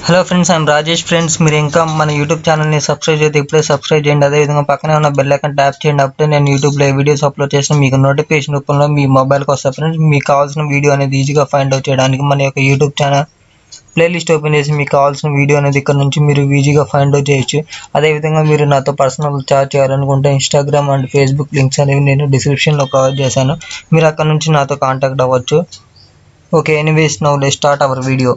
Hello friends, I'm Rajesh. Friends, మీరు ఇంకా మన యూట్యూబ్ ఛానల్ని సబ్స్క్రైబ్ చేస్తే ఇప్పుడే సబ్స్క్రైబ్ చేయండి. అదేవిధంగా పక్కనే ఉన్న బెల్ ఐకాన్ ట్యాప్ చేయండి. అప్పుడే నేను యూట్యూబ్లో వీడియోస్ అప్లోడ్ చేసిన మీకు నోటిఫికేషన్ రూపంలో మీ మొబైల్కి వస్తాయి. ఫ్రెండ్స్, మీకు కావాల్సిన వీడియో అనేది ఈజీగా ఫైండ్ అవుట్ చేయడానికి మన యొక్క యూట్యూబ్ ఛానల్ ప్లేలిస్ట్ ఓపెన్ చేసి మీకు కావాల్సిన వీడియో అనేది ఇక్కడ నుంచి మీరు ఈజీగా ఫైండ్ అవుట్ చేయొచ్చు. అదేవిధంగా మీరు నాతో పర్సనల్ చాట్ చేయాలనుకుంటే ఇన్స్టాగ్రామ్ అండ్ ఫేస్బుక్ లింక్స్ అనేవి నేను డిస్క్రిప్షన్లో ప్రొవైడ్ చేశాను. మీరు అక్కడ నుంచి నాతో కాంటాక్ట్ అవ్వచ్చు. Okay, anyways now let's start our video.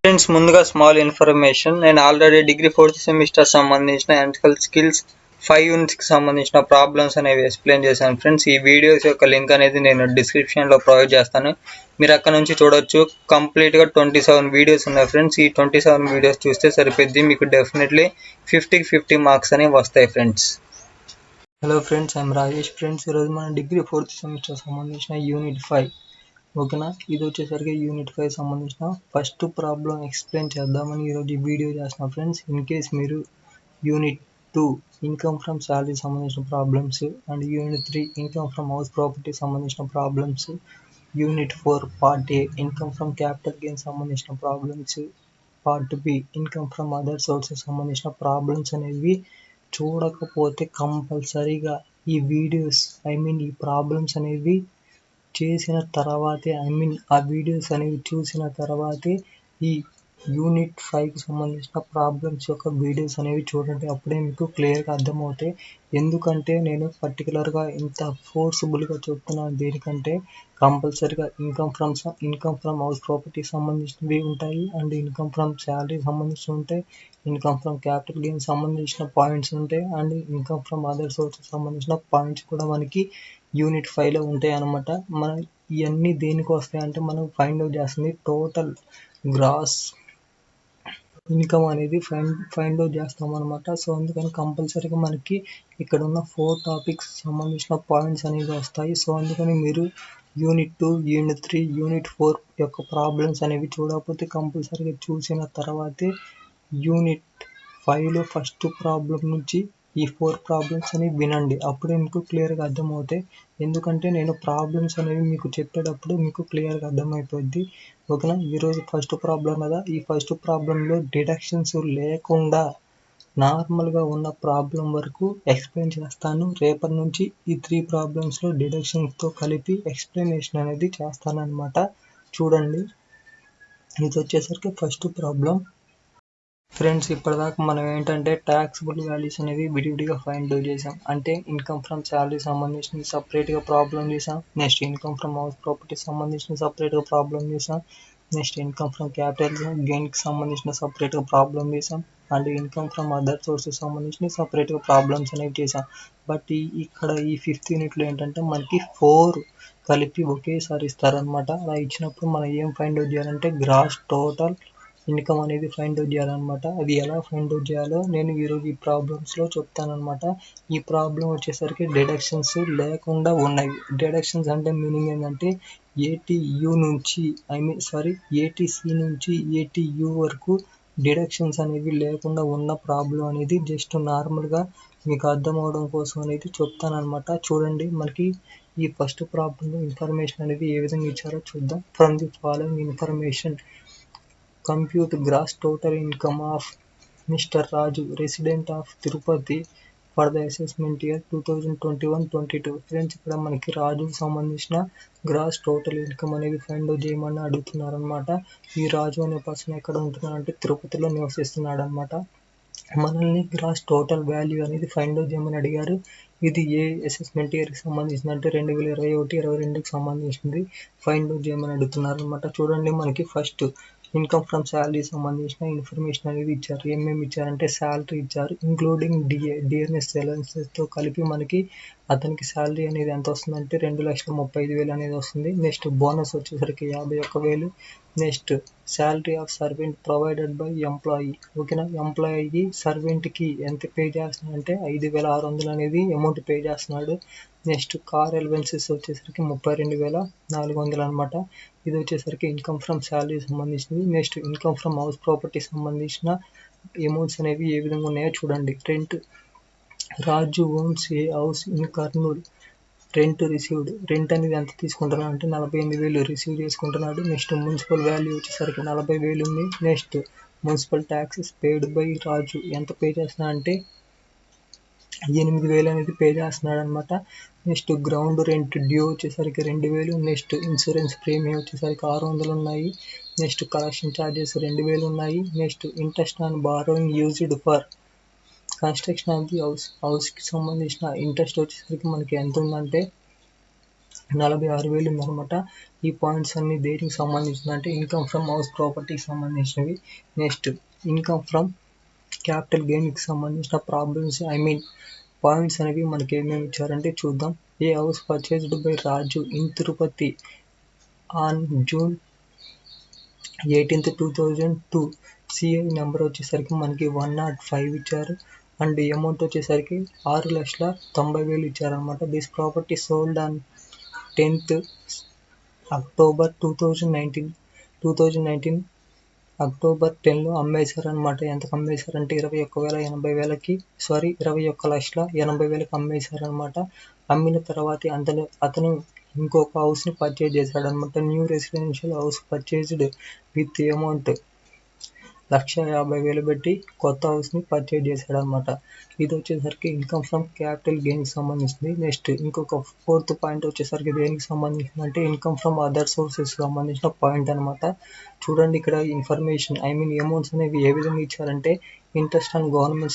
Friends, ముందుగా స్మాల్ ఇన్ఫర్మేషన్. నేను ఆల్రెడీ డిగ్రీ 4th సెమిస్టర్ సంబంధించిన ఎలక్ట్రికల్ స్కిల్స్ 5 యూనిట్స్కి సంబంధించిన ప్రాబ్లమ్స్ అనేవి ఎక్స్ప్లెయిన్ చేశాను. ఫ్రెండ్స్, ఈ వీడియోస్ యొక్క లింక్ అనేది నేను డిస్క్రిప్షన్లో ప్రొవైడ్ చేస్తాను. మీరు అక్కడ నుంచి చూడొచ్చు. కంప్లీట్గా 27 వీడియోస్ ఉన్నాయి. ఫ్రెండ్స్, ఈ 27 వీడియోస్ చూస్తే సరిపోద్ది. మీకు డెఫినెట్లీ 50కి 50 మార్క్స్ అనేవి వస్తాయి. Friends, hello friends, I'm Rajesh. Friends, ఈరోజు మన డిగ్రీ 4th సెమిస్టర్ సంబంధించిన యూనిట్ 5, ఓకేనా, ఇది వచ్చేసరికి యూనిట్ 5 సంబంధించిన ఫస్ట్ ప్రాబ్లం ఎక్స్ప్లెయిన్ చేద్దామని ఈరోజు ఈ వీడియో చేస్తున్నాం. ఫ్రెండ్స్, ఇన్ కేస్ మీరు యూనిట్ 2 ఇన్కమ్ ఫ్రమ్ శాలరీ సంబంధించిన problems and unit 3 income from house property సంబంధించిన problems, unit 4 part A income from capital gain సంబంధించిన problems, part B income from other sources సంబంధించిన problems అనేవి చూడకపోతే కంపల్సరీగా ఈ వీడియోస్ ఈ ప్రాబ్లమ్స్ అనేవి చేసిన తర్వాతే ఆ వీడియోస్ అనేవి చూసిన తర్వాతే ఈ యూనిట్ 5కి సంబంధించిన ప్రాబ్లమ్స్ యొక్క వీడియోస్ అనేవి చూడండి. అప్పుడే మీకు క్లియర్గా అర్థమవుతాయి. ఎందుకంటే నేను పర్టికులర్గా ఇంత ఫోర్స్ఫుల్గా చెప్తున్నాను దేనికంటే కంపల్సరీగా ఇన్కమ్ ఫ్రమ్ హౌస్ ప్రాపర్టీ సంబంధించినవి ఉంటాయి, అండ్ ఇన్కమ్ ఫ్రమ్ శాలరీ సంబంధించి ఉంటాయి, ఇన్కమ్ ఫ్రమ్ క్యాపిటల్ గెయిన్ సంబంధించిన పాయింట్స్ ఉంటాయి, and income from other sources సంబంధించిన పాయింట్స్ కూడా మనకి యూనిట్ 5లో ఉంటాయి అన్నమాట. మన ఇవన్నీ దేనికి వస్తాయి అంటే మనం ఫైండ్ అవుట్ చేస్తుంది టోటల్ గ్రాస్ ఇన్కమ్ అనేది ఫైండ్ అవుట్ చేస్తాం అనమాట. సో అందుకని కంపల్సరీగా మనకి ఇక్కడ ఉన్న 4 టాపిక్స్ సంబంధించిన పాయింట్స్ అనేవి వస్తాయి. సో అందుకని మీరు యూనిట్ 2, యూనిట్ 3, యూనిట్ 4 యొక్క ప్రాబ్లమ్స్ అనేవి చూడకపోతే కంపల్సరీగా చూసిన తర్వాతే యూనిట్ 5లో ఫస్ట్ ప్రాబ్లం నుంచి ఈ 4 ప్రాబ్లమ్స్ అనేవి వినండి. అప్పుడే మీకు క్లియర్గా అర్థమవుతాయి. ఎందుకంటే నేను ప్రాబ్లమ్స్ అనేవి మీకు చెప్పేటప్పుడు మీకు క్లియర్గా అర్థమైపోద్ది. ఓకేనా, ఈరోజు ఫస్ట్ ప్రాబ్లం కదా, ఈ ఫస్ట్ ప్రాబ్లంలో డిడక్షన్స్ లేకుండా నార్మల్గా ఉన్న ప్రాబ్లం వరకు ఎక్స్ప్లెయిన్ చేస్తాను. రేపటి నుంచి ఈ 3 ప్రాబ్లమ్స్లో డిడక్షన్స్తో కలిపి ఎక్స్ప్లెనేషన్ అనేది చేస్తాను అనమాట. చూడండి, ఇది వచ్చేసరికి ఫస్ట్ ప్రాబ్లం. ఫ్రెండ్స్, ఇప్పటిదాకా మనం ఏంటంటే ట్యాక్సిబుల్ వాల్యూస్ అనేవి విడివిడిగా ఫైండ్ అవుట్ చేసాం. అంటే ఇన్కమ్ ఫ్రమ్ శాలరీ సంబంధించిన సపరేట్గా ప్రాబ్లం చేసాం, next income from house property సంబంధించిన సపరేట్గా ప్రాబ్లం చేసాం, నెక్స్ట్ ఇన్కమ్ ఫ్రమ్ క్యాపిటల్ గెయిన్కి సంబంధించిన సపరేట్గా ప్రాబ్లం చేసాం, and income from other sources సంబంధించిన సపరేట్గా ప్రాబ్లమ్స్ అనేవి చేసాం. బట్ ఇక్కడ ఈ 5th యూనిట్లో ఏంటంటే మనకి 4 కలిపి ఒకేసారి ఇస్తారనమాట. అలా ఇచ్చినప్పుడు మనం ఏం ఫైండ్ అవుట్ చేయాలంటే గ్రాస్ టోటల్ ఇన్కమ్ అనేది ఫైండ్ అవుట్ చేయాలన్నమాట. అది ఎలా ఫైండ్ అవుట్ చేయాలో నేను ఈరోజు ఈ ప్రాబ్లమ్స్లో చెప్తానమాట. ఈ ప్రాబ్లం వచ్చేసరికి డిడక్షన్స్ లేకుండా ఉన్నాయి. డిడక్షన్స్ అంటే మీనింగ్ ఏంటంటే ఏటీయు నుంచి ఏటీసీ నుంచి ఏటీయు వరకు డిడక్షన్స్ అనేవి లేకుండా ఉన్న ప్రాబ్లం అనేది జస్ట్ నార్మల్గా మీకు అర్థం అవడం కోసం అనేది చెప్తానమాట. చూడండి, మనకి ఈ ఫస్ట్ ప్రాబ్లంలో ఇన్ఫర్మేషన్ అనేది ఏ విధంగా ఇచ్చారో చూద్దాం. From the following information compute gross total income of Mr. Raju, resident of Tirupati for the assessment year 2021-22. Friends, ఇక్కడ మనకి రాజుకి సంబంధించిన గ్రాస్ టోటల్ ఇన్కమ్ అనేది ఫైండ్ అవుట్ చేయమని అడుగుతున్నారనమాట. ఈ రాజు అనే పర్సన్ ఎక్కడ ఉంటున్నాడంటే తిరుపతిలో నివసిస్తున్నాడు అనమాట. మనల్ని గ్రాస్ టోటల్ వాల్యూ అనేది ఫైండ్ అవుట్ చేయమని అడిగారు. ఇది ఏ అసెస్మెంట్ ఇయర్కి సంబంధించింది అంటే 2021-22కి సంబంధించింది. ఫైండ్ అవుట్ చేయమని అడుగుతున్నారు అనమాట. చూడండి, మనకి ఫస్ట్ ఇన్కమ్ ఫ్రమ్ శాలరీ సంబంధించిన ఇన్ఫర్మేషన్ అనేది ఇచ్చారు. ఏమేమి ఇచ్చారంటే శాలరీ ఇచ్చారు, ఇంక్లూడింగ్ డిఎన్ఎస్ అలవెన్సెస్తో కలిపి మనకి అతనికి శాలరీ అనేది ఎంత వస్తుందంటే 2,35,000 అనేది వస్తుంది. నెక్స్ట్ బోనస్ వచ్చేసరికి 51,000. Next salary of servant provided by employee. ఓకేనా, ఎంప్లాయీకి సర్వెంట్కి ఎంత పే చేస్తున్నాడంటే 5,600 అనేది అమౌంట్ పే చేస్తున్నాడు. నెక్స్ట్ కార్ అలవెన్సెస్ వచ్చేసరికి 32,400 అనమాట. ఇది వచ్చేసరికి ఇన్కమ్ ఫ్రమ్ శాలరీ సంబంధించింది. Next income from house property సంబంధించిన అమౌంట్స్ అనేవి ఏ విధంగా ఉన్నాయో చూడండి. Rent Raju owns a house in Kurnool, rent received. Rent అనేది ఎంత తీసుకుంటున్నాడు అంటే 48,000 రిసీవ్ చేసుకుంటున్నాడు. నెక్స్ట్ మున్సిపల్ వాల్యూ వచ్చేసరికి 40,000 ఉంది. Next municipal taxes paid by Raju ఎంత పే చేస్తున్నా అంటే 8,000 అనేది పే చేస్తున్నాడు అనమాట. నెక్స్ట్ గ్రౌండ్ రెంట్ డ్యూ వచ్చేసరికి 2,000. నెక్స్ట్ ఇన్సూరెన్స్ ప్రీమియం వచ్చేసరికి 600 ఉన్నాయి. నెక్స్ట్ కలెక్షన్ ఛార్జెస్ 2,000 ఉన్నాయి. Next interest on borrowing used for construction of the హౌస్కి సంబంధించిన ఇంట్రెస్ట్ వచ్చేసరికి మనకి ఎంత ఉందంటే 46,000 ఉందన్నమాట. ఈ పాయింట్స్ అన్ని దేనికి సంబంధించిందంటే ఇన్కమ్ ఫ్రమ్ హౌస్ ప్రాపర్టీకి సంబంధించినవి. నెక్స్ట్ ఇన్కమ్ ఫ్రమ్ క్యాపిటల్ గెయిన్కి సంబంధించిన ప్రాబ్లమ్స్ పాయింట్స్ అనేవి మనకి ఏమేమి ఇచ్చారంటే చూద్దాం. A house purchased by Raju in Tirupati on June 18, 2002. CI number వచ్చేసరికి మనకి 105 ఇచ్చారు. అండ్ అమౌంట్ వచ్చేసరికి 6,90,000 ఇచ్చారనమాట. This property sold on 10th October 2019 October 10లో అమ్మేశారనమాట. ఎంతకు అమ్మేశారంటే 21,80,000కి అమ్మేశారనమాట. అమ్మిన తర్వాత అతను ఇంకొక హౌస్ని పర్చేజ్ చేశాడనమాట. New residential house purchased with amount 1,50,000 పెట్టి కొత్త హౌస్ని పర్చేజ్ చేశాడనమాట. ఇది వచ్చేసరికి ఇన్కమ్ ఫ్రమ్ క్యాపిటల్ గెయిన్కి సంబంధించింది. నెక్స్ట్ ఇంకొక 4th పాయింట్ వచ్చేసరికి దేనికి సంబంధించింది అంటే ఇన్కమ్ ఫ్రమ్ అదర్ సోర్సెస్ సంబంధించిన పాయింట్ అనమాట. చూడండి ఇక్కడ ఇన్ఫర్మేషన్ అమౌంట్స్ అనేవి ఏ విధంగా ఇచ్చారంటే ఇంట్రెస్ట్ ఆన్ గవర్నమెంట్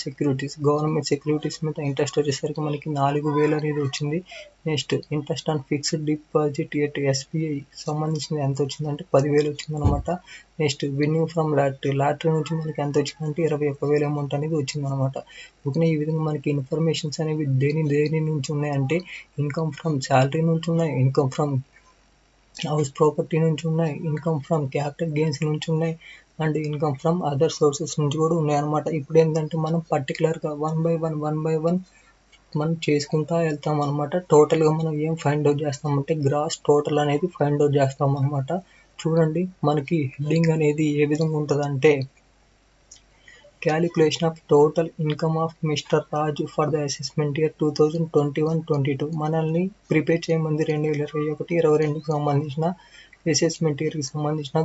సెక్యూరిటీస్ మీద ఇంట్రెస్ట్ వచ్చేసరికి మనకి 4,000 అనేది వచ్చింది. Next interest on fixed deposit at SBI సంబంధించింది ఎంత వచ్చిందంటే 10,000 వచ్చిందనమాట. నెక్స్ట్ విన్యూ ఫ్రమ్ లాటరీ నుంచి మనకి ఎంత వచ్చిందంటే 21,000 అమౌంట్ అనేది వచ్చిందనమాట. ఓకే, ఈ విధంగా మనకి ఇన్ఫర్మేషన్స్ అనేవి దేని నుంచి ఉన్నాయంటే ఇన్కమ్ ఫ్రమ్ శాలరీ నుంచి ఉన్నాయి, ఇన్కమ్ ఫ్రమ్ హౌస్ ప్రాపర్టీ నుంచి ఉన్నాయి, ఇన్కమ్ ఫ్రమ్ క్యాపిటల్ గెయిన్స్ నుంచి ఉన్నాయి, and income from other sources నుంచి కూడా ఉన్నాయన్నమాట. ఇప్పుడు ఏంటంటే మనం పర్టికులర్గా వన్ బై వన్ మనం చేసుకుంటా వెళ్తాం అనమాట. టోటల్గా మనం ఏం ఫైండ్ అవుట్ చేస్తామంటే గ్రాస్ టోటల్ అనేది ఫైండ్ అవుట్ చేస్తాం అనమాట. చూడండి మనకి హెడ్డింగ్ అనేది ఏ విధంగా ఉంటుందంటే calculation of total income of mister Raju for the assessment year 2021-22. మనల్ని ప్రిపేర్ చేయమంది 2021-22కి సంబంధించిన అసెస్మెంట్ ఇయర్కి సంబంధించిన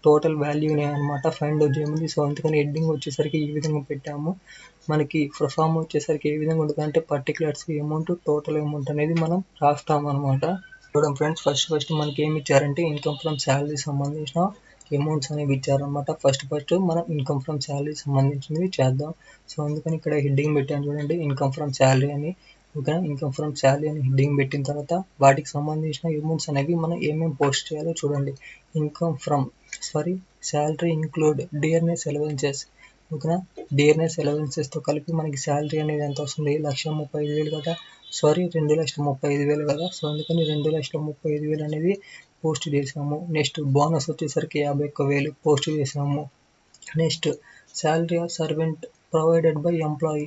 టోటల్ వాల్యూనే అనమాట ఫైండ్ అవుట్ చేయమంది. సో అందుకని హెడ్డింగ్ వచ్చేసరికి ఈ విధంగా పెట్టాము. మనకి ఫామ్ వచ్చేసరికి ఏ విధంగా ఉంటుంది అంటే పర్టికులర్స్ అమౌంట్ టోటల్ అమౌంట్ అనేది మనం రాస్తాం అనమాట. చూడండి ఫ్రెండ్స్, ఫస్ట్ మనకి ఏమి ఇచ్చారంటే ఇన్కమ్ ఫ్రమ్ శాలరీ సంబంధించిన అమౌంట్స్ అనేవి ఇచ్చారనమాట. ఫస్ట్ మనం ఇన్కమ్ ఫ్రమ్ శాలరీ సంబంధించినవి చేద్దాం. సో అందుకని ఇక్కడ హెడ్డింగ్ పెట్టాను చూడండి, ఇన్కమ్ ఫ్రమ్ శాలరీ అని. ఓకే, ఇన్కమ్ ఫ్రమ్ శాలరీ అని హెడ్డింగ్ పెట్టిన తర్వాత వాటికి సంబంధించిన అమౌంట్స్ అనేవి మనం ఏమేమి పోస్ట్ చేయాలో చూడండి. Income from salary include dearness allowances. ఓకేనా, డియర్నెస్ అలవెన్సెస్తో కలిపి మనకి శాలరీ అనేది ఎంత వస్తుంది 1,35,000 కదా, 2,35,000 కదా. సో అందుకని 2,35,000 అనేది పోస్ట్ చేసాము. నెక్స్ట్ బోనస్ వచ్చేసరికి 51,000 పోస్ట్ చేసాము. Next salary of servant provided by employee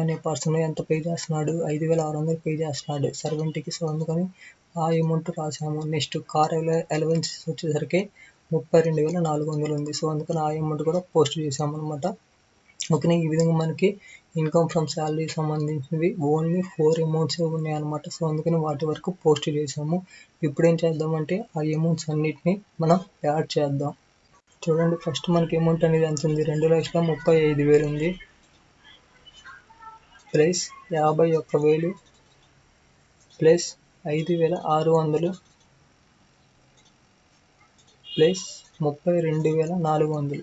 అనే పర్సన్ ఎంత పే చేస్తున్నాడు 5,600 పే చేస్తున్నాడు సర్వెంట్కి. సో అందుకని ఆ అమౌంట్ రాసాము. నెక్స్ట్ కార్ అలవెన్సెస్ వచ్చేసరికి 32,400 ఉంది. సో అందుకని ఆ అమౌంట్ కూడా పోస్ట్ చేసాము అనమాట. ఓకే, ఈ విధంగా మనకి ఇన్కమ్ ఫ్రమ్ శాలరీ సంబంధించినవి ఓన్లీ 4 అమౌంట్స్ ఉన్నాయి అనమాట. సో అందుకని వాటి వరకు పోస్ట్ చేసాము. ఇప్పుడు ఏం చేద్దామంటే ఆ అమౌంట్స్ అన్నిటిని మనం యాడ్ చేద్దాం. చూడండి, ఫస్ట్ మనకి అమౌంట్ అనేది ఎంత ఉంది 2,35,000 ఉంది, ప్లస్ 51,000 ప్లస్ 5,600 ప్లస్ 32,400.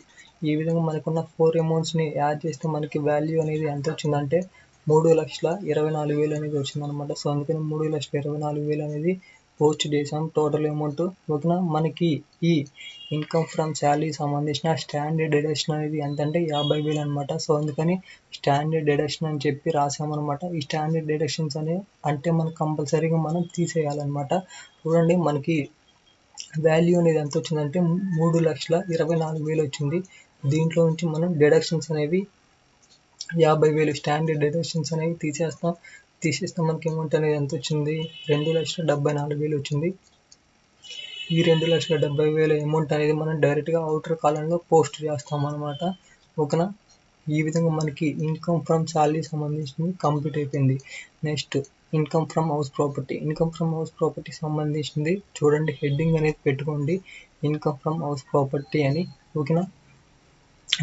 ఈ విధంగా మనకున్న 4 అమౌంట్స్ని యాడ్ చేస్తే మనకి వాల్యూ అనేది ఎంత వచ్చిందంటే 3,24,000 అనేది వచ్చిందనమాట. సో అందుకని 3,24,000 అనేది పోస్ట్ చేసాం టోటల్ అమౌంట్. ఓకేనా, మనకి ఈ ఇన్కమ్ ఫ్రమ్ శాలరీ సంబంధించిన స్టాండర్డ్ డిడక్షన్ అనేది ఎంత అంటే 50,000 అనమాట. సో అందుకని స్టాండర్డ్ డిడక్షన్ అని చెప్పి రాసామన్నమాట. ఈ స్టాండర్డ్ డిడక్షన్స్ అంటే మనకు కంపల్సరీగా మనం తీసేయాలన్నమాట. చూడండి మనకి వాల్యూ అనేది ఎంత వచ్చిందంటే 3,24,000 వచ్చింది. దీంట్లో నుంచి మనం డిడక్షన్స్ అనేవి 50,000 స్టాండర్డ్ డిడక్షన్స్ అనేవి తీసేస్తే మనకి అమౌంట్ అనేది ఎంత వచ్చింది 2,74,000 వచ్చింది. ఈ 2,70,000 అమౌంట్ అనేది మనం డైరెక్ట్గా అవుటర్ కాలంలో పోస్ట్ చేస్తాం అనమాట. ఓకేనా, ఈ విధంగా మనకి ఇన్కమ్ ఫ్రమ్ సాలరీ సంబంధించింది కంప్లీట్ అయిపోయింది. Next income from house property. Income from house property సంబంధించింది చూడండి, హెడ్డింగ్ అనేది పెట్టుకోండి ఇన్కమ్ ఫ్రమ్ హౌస్ ప్రాపర్టీ అని. ఓకేనా,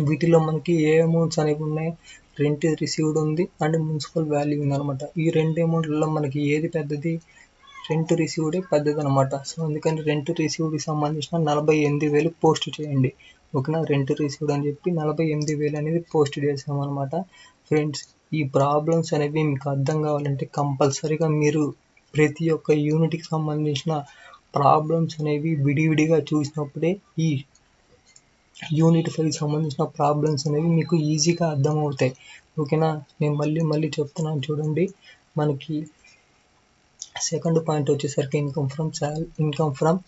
వీటిలో మనకి ఏ అమౌంట్స్ అనేవి ఉన్నాయి, రెంట్ రిసీవ్డ్ ఉంది అండ్ మున్సిపల్ వాల్యూ ఉంది అనమాట. ఈ రెండు అమౌంట్లలో మనకి ఏది పెద్దది, రెంట్ రిసీవ్డ్ పెద్దది అనమాట. సో అందుకని రెంట్ రిసీవ్డ్కి సంబంధించిన 48,000 పోస్ట్ చేయండి. ఓకేనా, రెంట్ రిసీవ్డ్ అని చెప్పి 48,000 అనేది పోస్ట్ చేసామన్నమాట. ఫ్రెండ్స్, ఈ ప్రాబ్లమ్స్ అనేవి మీకు అర్థం కావాలంటే కంపల్సరీగా మీరు ప్రతి ఒక్క యూనిట్కి సంబంధించిన ప్రాబ్లమ్స్ అనేవి విడివిడిగా చూసినప్పుడే ఈ యూనిట్ 5 సంబంధించిన ప్రాబ్లమ్స్ అనేవి మీకు ఈజీగా అర్థమవుతాయి. ఓకేనా, నేను మళ్ళీ చెప్తున్నాను చూడండి. మనకి సెకండ్ పాయింట్ వచ్చేసరికి ఇన్కమ్ ఫ్రమ్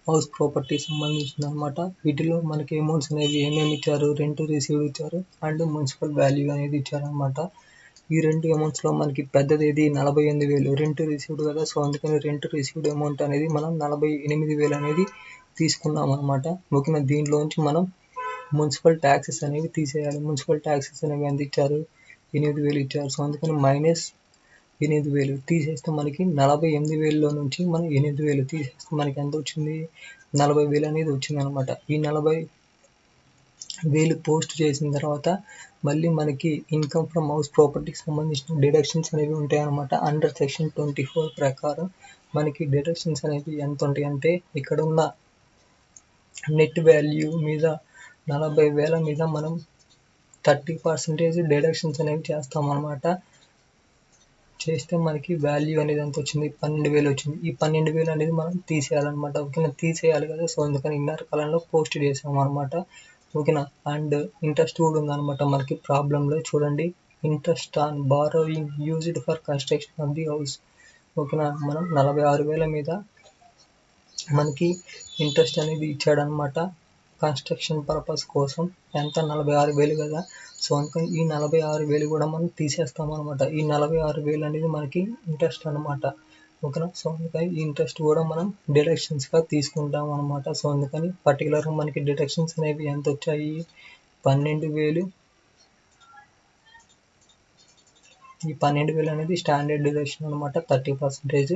హౌస్ ప్రాపర్టీ సంబంధించింది అనమాట. వీటిలో మనకి అమౌంట్స్ అనేవి ఏమేమి ఇచ్చారు, రెంట్ రిసీవ్డ్ ఇచ్చారు అండ్ మున్సిపల్ వాల్యూ అనేది ఇచ్చారనమాట. ఈ రెండు అమౌంట్స్లో మనకి పెద్దది ఏది 48,000 రెంట్ రిసీవ్డ్ కదా. సో అందుకని రెంట్ రిసీవ్డ్ అమౌంట్ అనేది మనం 48,000 అనేది తీసుకున్నాం అనమాట. ఓకేనా, దీంట్లోంచి మనం మున్సిపల్ ట్యాక్సెస్ అనేవి తీసేయాలి. మున్సిపల్ ట్యాక్సెస్ అనేవి ఎంత ఇచ్చారు, 8,000 ఇచ్చారు. సో అందుకని -8,000 తీసేస్తే మనకి 48,000లో నుంచి మనం 8,000 తీసేస్తే మనకి ఎంత వచ్చింది, 40,000 అనేది వచ్చింది అనమాట. ఈ 40,000 పోస్ట్ చేసిన తర్వాత మళ్ళీ మనకి ఇన్కమ్ ఫ్రమ్ హౌస్ ప్రాపర్టీకి సంబంధించిన డిడక్షన్స్ అనేవి ఉంటాయి అనమాట. అండర్ సెక్షన్ 24 ప్రకారం మనకి డిడక్షన్స్ అనేవి ఎంత ఉంటాయి అంటే, ఇక్కడ ఉన్న నెట్ వాల్యూ మీద 40,000 మీద మనం 30% డిడక్షన్స్ అనేవి చేస్తామన్నమాట. చేస్తే మనకి వాల్యూ అనేది ఎంత వచ్చింది, 12,000 వచ్చింది. ఈ 12,000 అనేది మనం తీసేయాలన్నమాట. ఓకేనా, తీసేయాలి కదా. సో అందుకని ఇన్నర్ కాలంలో పోస్ట్ చేసాము అనమాట. ఓకేనా, అండ్ ఇంట్రెస్ట్ కూడా ఉందన్నమాట మనకి ప్రాబ్లంలో. చూడండి, interest on borrowing used for construction of the house. ఓకేనా, మనం 46,000 మీద మనకి ఇంట్రెస్ట్ అనేది ఇచ్చాడనమాట కన్స్ట్రక్షన్ పర్పస్ కోసం. ఎంత, 46,000 కదా. సో అందుకని ఈ 46,000 కూడా మనం తీసేస్తాం అనమాట. ఈ 46,000 అనేది మనకి ఇంట్రెస్ట్ అనమాట. ఓకేనా, సో అందుకని ఈ ఇంట్రెస్ట్ కూడా మనం డిడక్షన్స్గా తీసుకుంటాం అనమాట. సో అందుకని పర్టికులర్గా మనకి డిడక్షన్స్ అనేవి ఎంత వచ్చాయి, 12,000. ఈ 12,000 అనేది స్టాండర్డ్ డిడక్షన్ అనమాట, 30%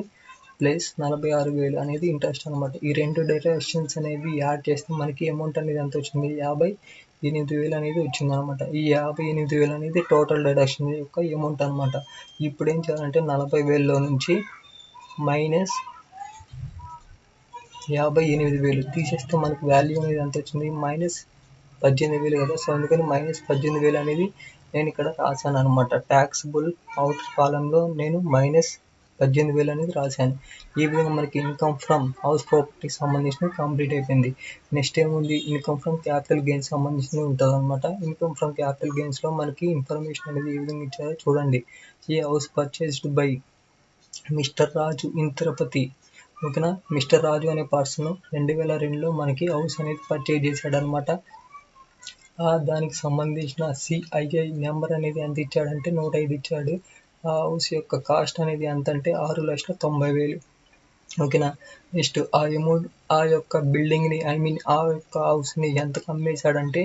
ప్లస్ 46,000 అనేది ఇంట్రెస్ట్ అనమాట. ఈ రెండు డిడక్షన్స్ అనేవి యాడ్ చేస్తే మనకి అమౌంట్ అనేది ఎంత వచ్చింది, 58,000 అనేది వచ్చింది అనమాట. ఈ 58,000 అనేది టోటల్ డిడక్షన్ యొక్క అమౌంట్ అనమాట. ఇప్పుడు ఏం చేయాలంటే 40,000లో నుంచి -58,000 తీసేస్తే మనకి వాల్యూ అనేది ఎంత వచ్చింది, -18,000 కదా. సో అందుకని -18,000 అనేది నేను ఇక్కడ రాశాను అనమాట. ట్యాక్సిబుల్ అవుటర్ కాలంలో నేను -18,000 అనేది రాశాను. ఈ విధంగా మనకి ఇన్కమ్ ఫ్రమ్ హౌస్ ప్రాపర్టీకి సంబంధించిన కంప్లీట్ అయిపోయింది. నెక్స్ట్ ఏముంది, ఇన్కమ్ ఫ్రమ్ క్యాపిటల్ గెయిన్స్ సంబంధించిన ఉంటుంది అనమాట. ఇన్కమ్ ఫ్రమ్ క్యాపిటల్ గెయిన్స్లో మనకి ఇన్ఫర్మేషన్ అనేది ఏ విధంగా ఇచ్చారో చూడండి. ఈ house purchased by mister Raju in Tirupati. ఓకేనా, మిస్టర్ రాజు అనే పర్సన్ 2002లో మనకి హౌస్ అనేది పర్చేజ్ చేశాడు అనమాట. దానికి సంబంధించిన CII నెంబర్ అనేది ఎంత ఇచ్చాడంటే 105 ఇచ్చాడు. ఆ హౌస్ యొక్క కాస్ట్ అనేది ఎంత అంటే 6,90,000. ఓకేనా, నెక్స్ట్ ఆ యొక్క బిల్డింగ్ని ఆ యొక్క హౌస్ని ఎంతకు అమ్మేశాడంటే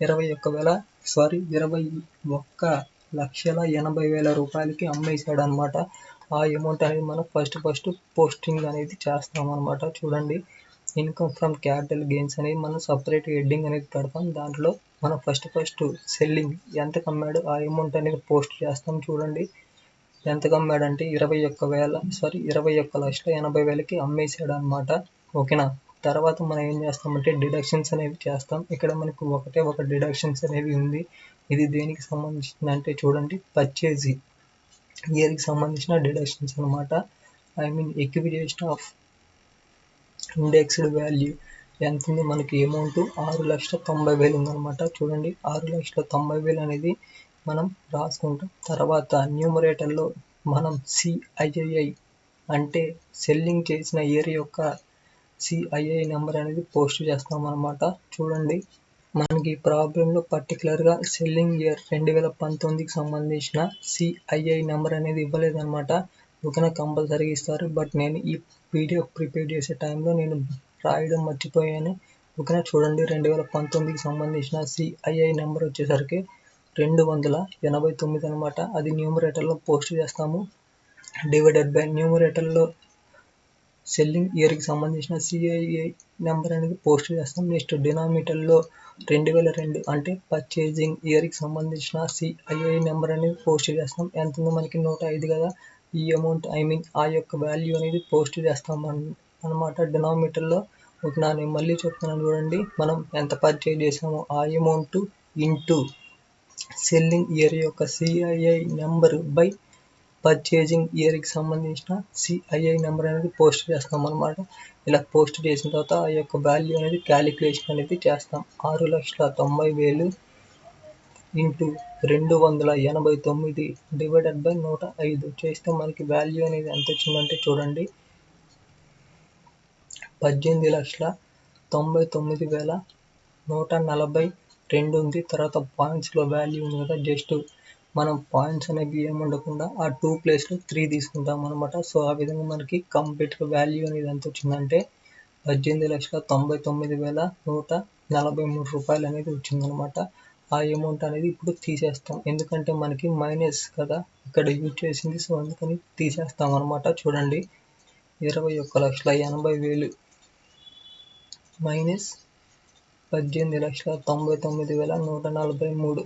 21,80,000 రూపాయలకి అమ్మేశాడు అనమాట. ఆ అమౌంట్ అనేది మనం ఫస్ట్ పోస్టింగ్ అనేది చేస్తాం అనమాట. చూడండి, ఇన్కమ్ ఫ్రమ్ క్యాపిటల్ గెయిన్స్ అనేది మనం సపరేట్ హెడ్డింగ్ అనేది పెడతాం. దాంట్లో మనం ఫస్ట్ సెల్లింగ్ ఎంతకు అమ్మాడు ఆ అమౌంట్ అనేది పోస్ట్ చేస్తాం. చూడండి, ఎంతకు అమ్మాడంటే 21,80,000కి అమ్మేశాడు అనమాట. ఓకేనా, తర్వాత మనం ఏం చేస్తామంటే డిడక్షన్స్ అనేవి చేస్తాం. ఇక్కడ మనకు ఒక డిడక్షన్స్ అనేవి ఉంది. ఇది దేనికి సంబంధించింది అంటే చూడండి, పర్చేజ్ ఇయర్కి సంబంధించిన డిడక్షన్స్ అనమాట. ఎక్విజిషన్ ఆఫ్ ఇండెక్స్డ్ వాల్యూ ఎంత ఉంది, మనకి అమౌంట్ 6,90,000 ఉందన్నమాట. చూడండి, 6,90,000 అనేది మనం రాసుకుంటాం. తర్వాత న్యూమరేటర్లో మనం CII అంటే సెల్లింగ్ చేసిన ఇయర్ యొక్క CII నెంబర్ అనేది పోస్ట్ చేస్తాం అనమాట. చూడండి, మనకి ప్రాబ్లంలో పర్టికులర్గా సెల్లింగ్ ఇయర్ 2019కి సంబంధించిన CII నెంబర్ అనేది ఇవ్వలేదన్నమాట. ఓకేనా, కంపల్సరీగా ఇస్తారు. బట్ నేను ఈ PDF ప్రిపేర్ చేసే టైంలో నేను రాయడం మర్చిపోయాను. ఓకేనా, చూడండి, 2019కి సంబంధించిన CII నెంబర్ వచ్చేసరికి 289 అనమాట. అది న్యూమరేటర్లో పోస్ట్ చేస్తాము. డివైడెడ్ బై న్యూమరేటర్లో సెల్లింగ్ ఇయర్కి సంబంధించిన సిఐఐ నెంబర్ అనేది పోస్ట్ చేస్తాం. నెక్స్ట్ డినామినేటర్లో 2002 అంటే పర్చేజింగ్ ఇయర్కి సంబంధించిన సిఐఐ నెంబర్ అనేది పోస్ట్ చేస్తాం. ఎంత ఉందో మనకి 105 కదా, ఈ అమౌంట్ ఆ యొక్క వాల్యూ అనేది పోస్ట్ చేస్తాం అనమాట డినామినేటర్లో. ఓకేనా, నేను మళ్ళీ చెప్తున్నాను చూడండి. మనం ఎంత పర్చేజ్ చేసామో ఆ అమౌంట్ ఇంటూ సెల్లింగ్ ఇయర్ యొక్క సిఐఐ నెంబర్ బై పర్చేజింగ్ ఇయర్కి సంబంధించిన సిఐఐ నెంబర్ అనేది పోస్ట్ చేస్తాం అనమాట. ఇలా పోస్ట్ చేసిన తర్వాత ఆ యొక్క వాల్యూ అనేది క్యాలిక్యులేషన్ అనేది చేస్తాం. 6,90,000 ఇంటూ 289 డివైడెడ్ బై 105 చేస్తే మనకి వాల్యూ అనేది ఎంత వచ్చిందంటే చూడండి, 18,99,142 ఉంది. తర్వాత పాయింట్స్లో వాల్యూ ఉంది కదా, జస్ట్ మనం పాయింట్స్ అనేవి ఏముండకుండా ఆ 2 ప్లేస్లో 3 తీసుకుంటాం అనమాట. సో ఆ విధంగా మనకి కంప్లీట్గా వాల్యూ అనేది ఎంత వచ్చిందంటే 18,99,143 రూపాయలు అనేది వచ్చిందనమాట. ఆ అమౌంట్ అనేది ఇప్పుడు తీసేస్తాం, ఎందుకంటే మనకి మైనస్ కదా ఇక్కడ యూజ్ చేసింది. సో అందుకని తీసేస్తాం అనమాట. చూడండి, 21,80,000 మైనస్ 18,99,143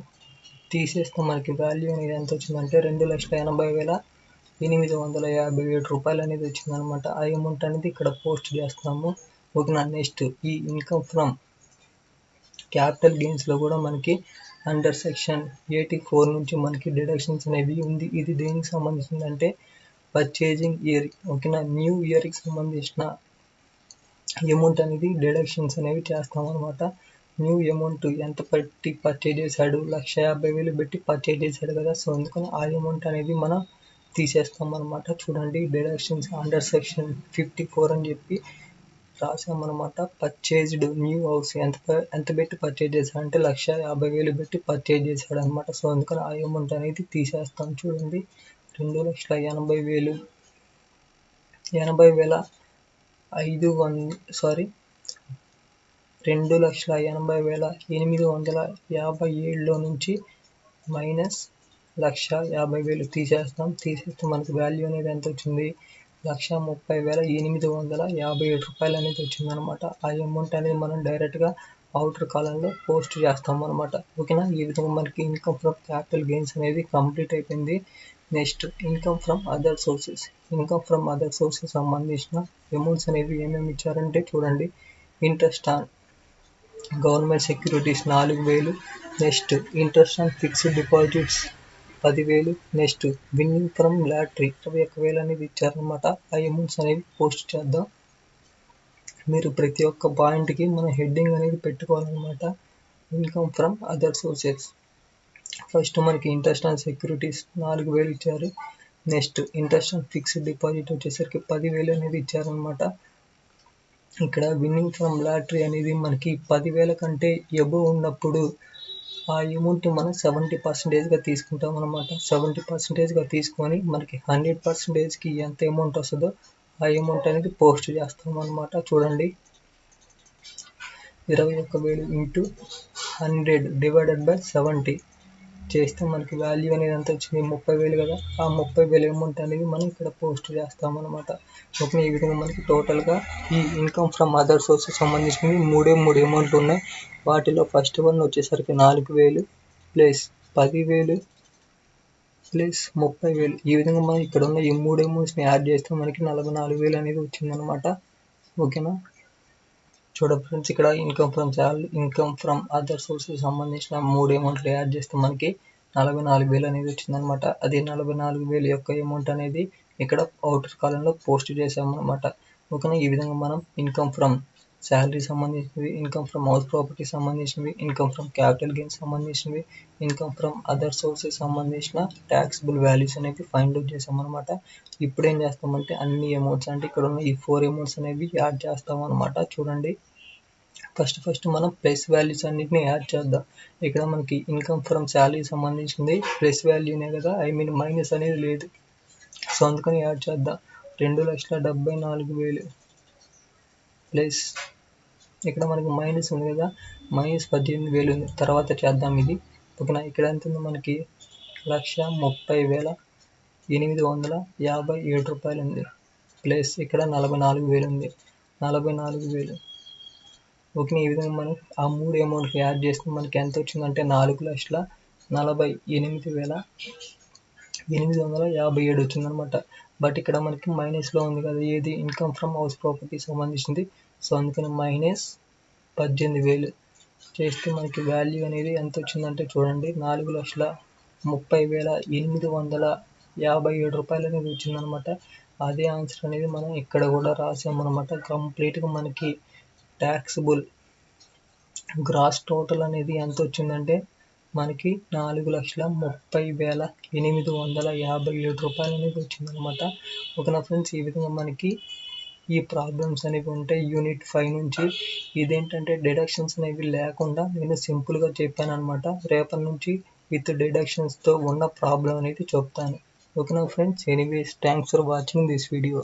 తీసేస్తే మనకి వాల్యూ అనేది ఎంత వచ్చిందంటే 2,80,857 రూపాయలు అనేది వచ్చిందనమాట. ఆ అమౌంట్ అనేది ఇక్కడ పోస్ట్ చేస్తాము. ఓకేనా, నెక్స్ట్ ఈ ఇన్కమ్ ఫ్రమ్ క్యాపిటల్ గెయిన్స్లో కూడా మనకి అండర్ సెక్షన్ 84 నుంచి మనకి డిడక్షన్స్ అనేవి ఉంది. ఇది దేనికి సంబంధించిందంటే పర్చేజింగ్ ఇయర్. ఓకేనా, న్యూ ఇయర్కి సంబంధించిన అమౌంట్ అనేది డిడక్షన్స్ అనేవి చేస్తాం అనమాట. న్యూ అమౌంట్ ఎంత పెట్టి పర్చేజ్ చేశాడు, 1,50,000 పెట్టి పర్చేజ్ చేశాడు కదా, సో అందుకని ఆ అమౌంట్ అనేది మనం తీసేస్తాం అనమాట. చూడండి, డిడక్షన్స్ అండర్ సెక్షన్ 54 అని చెప్పి రాసామన్నమాట. పర్చేజ్డ్ న్యూ హౌస్ ఎంత పెట్టి పర్చేజ్ చేశాడు అంటే 1,50,000 పెట్టి పర్చేజ్ చేశాడు అనమాట. సో అందుకని ఆ అమౌంట్ అనేది తీసేస్తాం. చూడండి, 2,80,000 2,80,857 నుంచి మైనస్ 1,50,000 తీసేస్తాం. తీసేస్తే మనకి వాల్యూ అనేది ఎంత వచ్చింది, 1,30,857 రూపాయలు అనేది వచ్చిందనమాట. ఆ అమౌంట్ అనేది మనం డైరెక్ట్గా అవుటర్ కాలంలో పోస్ట్ చేస్తాం అనమాట. ఓకేనా, ఈ విధంగా మనకి ఇన్కమ్ ఫ్రమ్ క్యాపిటల్ గెయిన్స్ అనేది కంప్లీట్ అయిపోయింది. Next income from other sources. Income from other sources సంబంధించిన అమౌంట్స్ అనేవి ఏమేమి ఇచ్చారంటే చూడండి, interest on government securities 4,000, next interest on fixed deposits 10,000, next winnowing from lottery 21,000 అనేది ఇచ్చారనమాట. ఆ అమౌంట్స్ అనేవి పోస్ట్ చేద్దాం. మీరు ప్రతి ఒక్క పాయింట్కి మనం హెడ్డింగ్ అనేది పెట్టుకోవాలన్నమాట. Income from other sources, first మనకి ఇంట్రెస్ట్ ఆన్ సెక్యూరిటీస్ 4,000 ఇచ్చారు. Next interest on fixed deposit వచ్చేసరికి 10,000 అనేది ఇచ్చారనమాట. ఇక్కడ విన్నింగ్ ఫ్రమ్ లాటరీ అనేది మనకి 10,000 కంటే ఎబో ఉన్నప్పుడు ఆ అమౌంట్ మనం 70%గా తీసుకుంటాం అనమాట. 70%గా తీసుకొని మనకి 100%కి ఎంత అమౌంట్ వస్తుందో ఆ అమౌంట్ అనేది పోస్ట్ చేస్తాం అనమాట. చూడండి, 21,000 ఇంటూ 100 డివైడెడ్ బై 70 చేస్తే మనకి వాల్యూ అనేది ఎంత వచ్చింది, 30,000 కదా. ఆ 30,000 అమౌంట్ అనేది మనం ఇక్కడ పోస్ట్ చేస్తాం అనమాట. ఓకే, ఈ విధంగా మనకి టోటల్గా ఈ ఇన్కమ్ ఫ్రమ్ అదర్ సోర్సెస్ సంబంధించినవి మూడు అమౌంట్లు ఉన్నాయి. వాటిలో ఫస్ట్ వన్ వచ్చేసరికి 4,000 ప్లస్ 10,000 ప్లస్ 30,000. ఈ విధంగా మనం ఇక్కడ ఉన్న ఈ 3 అమౌంట్స్ని యాడ్ చేస్తే మనకి 44,000 అనేది వచ్చిందనమాట. ఓకేనా, చూడండి ఫ్రెండ్స్, ఇక్కడ ఇన్కమ్ ఫ్రమ్ అదర్ సోర్సెస్ సంబంధించిన 3 అమౌంట్లు యాడ్ చేస్తే మనకి 44,000 అనేది వచ్చిందనమాట. అది 44,000 యొక్క అమౌంట్ అనేది ఇక్కడ అవుటర్ కాలంలో పోస్ట్ చేసామన్నమాట. ఓకేనా, ఈ విధంగా మనం ఇన్కమ్ ఫ్రమ్ శాలరీ సంబంధించినవి, ఇన్కమ్ ఫ్రమ్ హౌస్ ప్రాపర్టీ సంబంధించినవి, ఇన్కమ్ ఫ్రమ్ క్యాపిటల్ గెయిన్స్ సంబంధించినవి, ఇన్కమ్ ఫ్రమ్ అదర్ సోర్సెస్ సంబంధించిన ట్యాక్సిబుల్ వాల్యూస్ అనేవి ఫైండ్ అవుట్ చేసామన్నమాట. ఇప్పుడు ఏం చేస్తామంటే అన్ని అమౌంట్స్ అంటే ఇక్కడ ఉన్న ఈ 4 అమౌంట్స్ అనేవి యాడ్ చేస్తాం అనమాట. చూడండి, ఫస్ట్ మనం ప్లస్ వాల్యూస్ అన్నిటిని యాడ్ చేద్దాం. ఇక్కడ మనకి ఇన్కమ్ ఫ్రమ్ శాలరీ సంబంధించింది ప్లస్ వాల్యూనే కదా, మైనస్ అనేది లేదు. సో అందుకని యాడ్ చేద్దాం. 2,74,000 ప్లస్ ఇక్కడ మనకి మైనస్ ఉంది కదా, మైనస్ 18,000 ఉంది. తర్వాత చేద్దాం ఇది ఓకేనా. ఇక్కడ ఎంత ఉంది మనకి 1,30,857 రూపాయలు ఉంది. ప్లస్ ఇక్కడ 44,000 ఉంది, 44,000. ఓకేనా. ఈ విధంగా మనం ఆ 3 అమౌంట్కి యాడ్ చేస్తే మనకి ఎంత వచ్చిందంటే 4,48,857 వచ్చిందనమాట. బట్ ఇక్కడ మనకి మైనస్లో ఉంది కదా, ఏది ఇన్కమ్ ఫ్రమ్ హౌస్ ప్రాపర్టీ సంబంధించింది. సో అందుకని -18,000 చేస్తే మనకి వాల్యూ అనేది ఎంత వచ్చిందంటే చూడండి 4,30,857 రూపాయలు అనేది వచ్చిందనమాట. అదే ఆన్సర్ అనేది మనం ఇక్కడ కూడా రాసామన్నమాట. కంప్లీట్గా మనకి ట్యాక్సిబుల్ గ్రాస్ టోటల్ అనేది ఎంత వచ్చిందంటే మనకి 4,30,857 రూపాయలు అనేది వచ్చిందనమాట. ఓకేనా ఫ్రెండ్స్. ఈ విధంగా మనకి ఈ ప్రాబ్లమ్స్ అనేవి ఉంటాయి యూనిట్ 5 నుంచి. ఇదేంటంటే డిడక్షన్స్ అనేవి లేకుండా నేను సింపుల్గా చెప్పాను అనమాట. రేపటి నుంచి విత్ డిడక్షన్స్తో ఉన్న ప్రాబ్లం అనేది చెప్తాను. ఓకేనా friends. Anyways thanks for watching this video.